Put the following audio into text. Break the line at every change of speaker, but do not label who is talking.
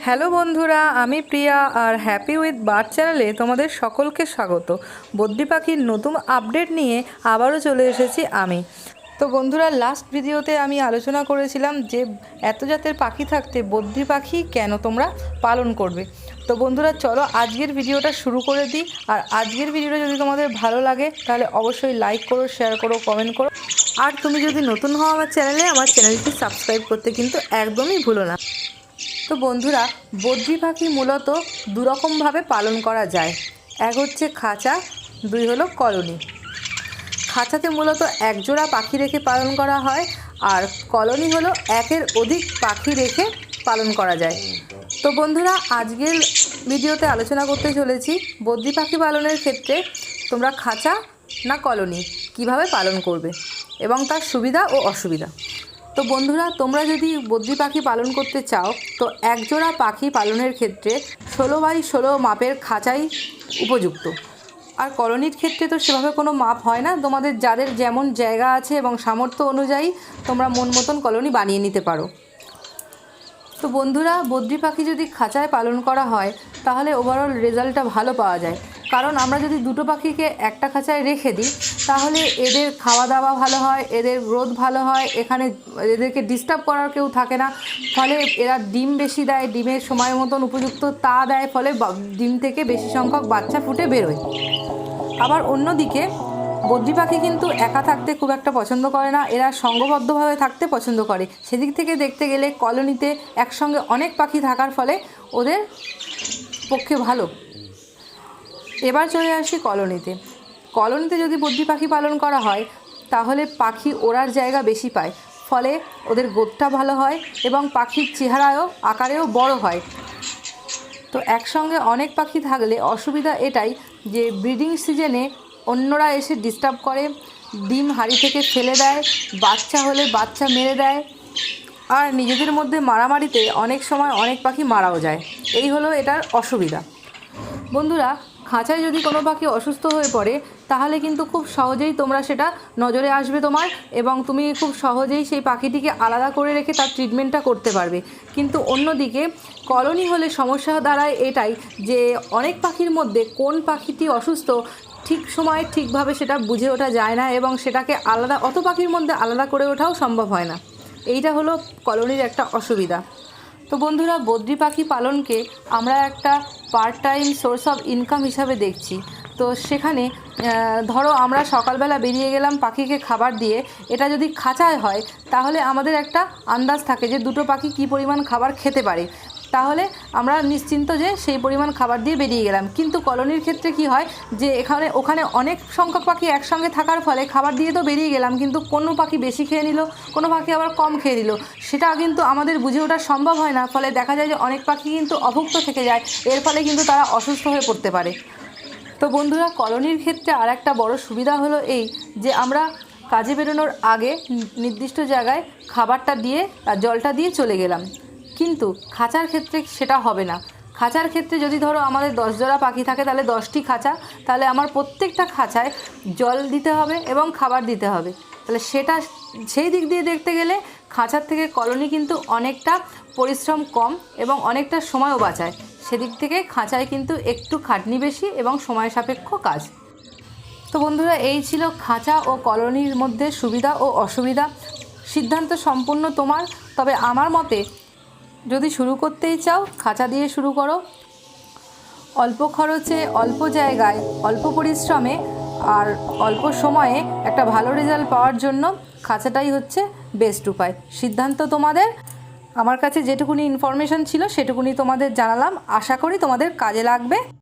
Hello বন্ধুরা, আমি প্রিয়া আর happy with bird চ্যানেলে তোমাদের সকলকে স্বাগত। বদ্রি পাখির নতুন আপডেট নিয়ে আবারও চলে এসেছি আমি। তো বন্ধুরা, লাস্ট ভিডিওতে আমি আলোচনা করেছিলাম যে এত জাতের পাখি থাকতে বদ্রি পাখি কেন তোমরা পালন করবে। তো বন্ধুরা চলো আজকের ভিডিওটা শুরু করে দিই। আর আজকের ভিডিওটা যদি তোমাদের ভালো লাগে তাহলে অবশ্যই লাইক করো, শেয়ার করো, কমেন্ট করো। আর তুমি যদি নতুন হও আমার চ্যানেলটি সাবস্ক্রাইব করতে কিন্তু একদমই ভুলো না। তো বন্ধুরা, বদ্রি পাখি মূলত দুরকমভাবে পালন করা যায়। এক হচ্ছে খাঁচা, দুই হলো কলোনি। খাঁচাতে মূলত একজোড়া পাখি রেখে পালন করা হয়, আর কলোনি হলো একের অধিক পাখি রেখে পালন করা যায়। তো বন্ধুরা, আজকের ভিডিওতে আলোচনা করতে চলেছি বদ্রি পাখি পালনের ক্ষেত্রে তোমরা খাঁচা না কলোনি কিভাবে পালন করবে এবং তার সুবিধা ও অসুবিধা। তো বন্ধুরা, তোমরা যদি বদ্রি পাখি পালন করতে চাও তো একজোড়া পাখি পালনের ক্ষেত্রে 16x16 মাপের খাঁচাই উপযুক্ত। আর কলোনির ক্ষেত্রে তো সেভাবে কোনো মাপ হয় না, তোমাদের যাদের যেমন জায়গা আছে এবং সামর্থ্য অনুযায়ী তোমরা মন মতন কলোনি বানিয়ে নিতে পারো। তো বন্ধুরা, বদ্রি পাখি যদি খাঁচায় পালন করা হয় তাহলে ওভারঅল রেজাল্টটা ভালো পাওয়া যায়। কারণ আমরা যদি দুটো পাখিকে একটা খাঁচায় রেখে দিই তাহলে এদের খাওয়া দাওয়া ভালো হয়, এদের গ্রোথ ভালো হয়, এখানে এদেরকে ডিস্টার্ব করার কেউ থাকে না, ফলে এরা ডিম বেশি দেয়, ডিমের সময় মতন উপযুক্ত তা দেয়, ফলে ডিম থেকে বেশি সংখ্যক বাচ্চা ফুটে বেরোয়। আবার অন্যদিকে বদ্রি পাখি কিন্তু একা থাকতে খুব একটা পছন্দ করে না, এরা সংঘবদ্ধভাবে থাকতে পছন্দ করে। সেদিক থেকে দেখতে গেলে কলোনিতে একসঙ্গে অনেক পাখি থাকার ফলে ওদের পক্ষে ভালো। এবার চলে আসি কলোনিতে। কলোনিতে যদি বদ্রি পাখি পালন করা হয় তাহলে পাখি ওড়ার জায়গা বেশি পায়, ফলে ওদের গ্রোথটা ভালো হয় এবং পাখির চেহারায়ও আকারেও বড় হয়। তো একসঙ্গে অনেক পাখি থাকলে অসুবিধা এটাই যে ব্রিডিং সিজনে অন্যরা এসে ডিস্টার্ব করে, ডিম হাঁড়ি থেকে ফেলে দেয়, বাচ্চা হলে বাচ্চা মেরে দেয়, আর নিজেদের মধ্যে মারামারিতে অনেক সময় অনেক পাখি মারাও যায়। এই হলো এটার অসুবিধা। বন্ধুরা, খাঁচায় যদি কোনো পাখি অসুস্থ হয়ে পড়ে তাহলে কিন্তু খুব সহজেই তোমরা সেটা নজরে আসবে তোমার, এবং তুমি খুব সহজেই সেই পাখিটিকে আলাদা করে রেখে তার ট্রিটমেন্টটা করতে পারবে। কিন্তু অন্যদিকে কলোনি হলে সমস্যা দাঁড়ায় এটাই যে অনেক পাখির মধ্যে কোন পাখিটি অসুস্থ ঠিক সময়ে ঠিকভাবে সেটা বুঝে ওঠা যায় না, এবং সেটাকে আলাদা অত পাখির মধ্যে আলাদা করে ওঠাও সম্ভব হয় না। এইটা হলো কলোনির একটা অসুবিধা। তো বন্ধুরা, বদ্রি পাখি পালনকে আমরা একটা part time source of income হিসাবে দেখছি। তো সেখানে ধরো আমরা সকালবেলা বেরিয়ে গেলাম পাখিকে খাবার দিয়ে, এটা যদি খাঁচায় হয় তাহলে আমাদের একটা আন্দাজ থাকে যে দুটো পাখি কী পরিমাণ খাবার খেতে পারে, তাহলে আমরা নিশ্চিন্ত যে সেই পরিমাণ খাবার দিয়ে বেরিয়ে গেলাম। কিন্তু কলোনির ক্ষেত্রে কি হয় যে ওখানে অনেক সংখ্যক পাখি একসঙ্গে থাকার ফলে খাবার দিয়ে তো বেরিয়ে গেলাম, কিন্তু কোনো পাখি বেশি খেয়ে নিল, কোনো পাখি আবার কম খেয়ে নিল, সেটা কিন্তু আমাদের বুঝে ওঠা সম্ভব হয় না। ফলে দেখা যায় যে অনেক পাখি কিন্তু অভুক্ত থেকে যায়, এর ফলে কিন্তু তারা অসুস্থ হয়ে পড়তে পারে। তো বন্ধুরা, কলোনির ক্ষেত্রে আর একটা বড় সুবিধা হলো এই যে আমরা কাজে বেরোনোর আগে নির্দিষ্ট জায়গায় খাবারটা দিয়ে আর জলটা দিয়ে চলে গেলাম। কিন্তু খাঁচার ক্ষেত্রে সেটা হবে না। খাঁচার ক্ষেত্রে যদি ধরো আমাদের 10 জোড়া পাখি থাকে তাহলে 10টি খাঁচা, তাহলে আমার প্রত্যেকটা খাঁচায় জল দিতে হবে এবং খাবার দিতে হবে। তাহলে সেই দিক দিয়ে দেখতে গেলে খাঁচার থেকে কলোনি কিন্তু অনেকটা পরিশ্রম কম এবং অনেকটা সময়ও বাঁচায়। সেদিক থেকে খাঁচায় কিন্তু একটু খাটনি বেশি এবং সময় সাপেক্ষ কাজ। তো বন্ধুরা, এই ছিল খাঁচা ও কলোনির মধ্যে সুবিধা ও অসুবিধা। সিদ্ধান্ত সম্পূর্ণ তোমার, তবে আমার মতে যদি শুরু করতেই চাও খাঁচা দিয়ে শুরু করো। অল্প খরচে, অল্প জায়গায়, অল্প পরিশ্রমে আর অল্প সময়ে একটা ভালো রেজাল্ট পাওয়ার জন্য খাঁচাটাই হচ্ছে বেস্ট উপায়। সিদ্ধান্ত তোমাদের। আমার কাছে যেটুকুনি ইনফরমেশন ছিল সেটুকুনি তোমাদের জানালাম, আশা করি তোমাদের কাজে লাগবে।